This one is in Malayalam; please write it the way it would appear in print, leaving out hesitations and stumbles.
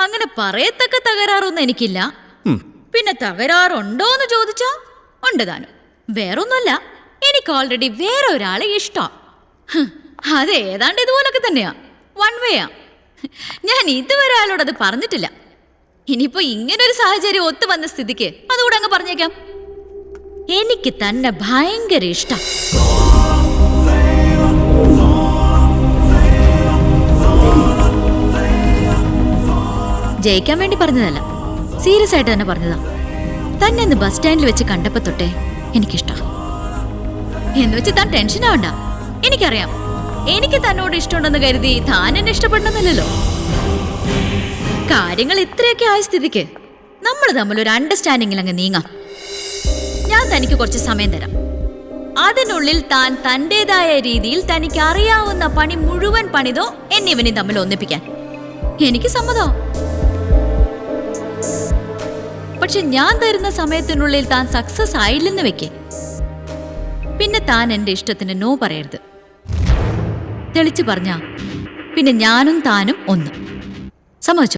അങ്ങനെ പറയത്തക്ക തകരാറൊന്നും എനിക്കില്ല. പിന്നെ തകരാറുണ്ടോന്ന് ചോദിച്ചാ ഉണ്ട് താനും. വേറൊന്നുമല്ല, എനിക്ക് ഓൾറെഡി വേറെ ഒരാളെ ഇഷ്ടം. അത് ഏതാണ്ട് ഇതുപോലൊക്കെ തന്നെയാ, വൺ വേയാ. ഞാൻ ഇതുവരെ ആളോടത് പറഞ്ഞിട്ടില്ല. ഇനിയിപ്പോ ഇങ്ങനൊരു സാഹചര്യം ഒത്തു വന്ന സ്ഥിതിക്ക് അതുകൂടെ അങ്ങ് പറഞ്ഞേക്കാം. എനിക്ക് തന്നെ ഭയങ്കര ഇഷ്ടം. ജയിക്കാൻ വേണ്ടി പറഞ്ഞതല്ല, സീരിയസ് ആയിട്ട് തന്നെ പറഞ്ഞതാ. തന്നെ ഇന്ന് ബസ് സ്റ്റാൻഡിൽ വെച്ച് കണ്ടപ്പോ തൊട്ടേ എനിക്കിഷ്ടം. എന്ന് വെച്ച് താൻ ടെൻഷൻ ആവണ്ട. എനിക്കറിയാം, എനിക്ക് തന്നോട് ഇഷ്ടമുണ്ടെന്ന് കരുതി താൻ എന്നെ ഇഷ്ടപ്പെടണമെന്നല്ലോ. കാര്യങ്ങൾ ഇത്രയൊക്കെ ആയ സ്ഥിതിക്ക് നമ്മൾ തമ്മിൽ ഒരു അണ്ടർസ്റ്റാൻഡിങ്ങിൽ അങ്ങ് നീങ്ങാം. ഞാൻ തനിക്ക് കുറച്ച് സമയം തരാം. അതിനുള്ളിൽ താൻ തന്റേതായ രീതിയിൽ തനിക്ക് അറിയാവുന്ന പണി മുഴുവൻ പണിതോ എന്നിവനെയും തമ്മിൽ ഒന്നിപ്പിക്കാൻ എനിക്ക് സമ്മതം. പക്ഷെ ഞാൻ തരുന്ന സമയത്തിനുള്ളിൽ താൻ സക്സസ് ആയില്ലെന്ന് വെക്കേ, പിന്നെ താൻ എന്റെ ഇഷ്ടത്തിന് നോ പറയരുത്. തെളിച്ചു പറഞ്ഞാ പിന്നെ ഞാനും താനും ഒന്ന്. സമ്മതിച്ചു?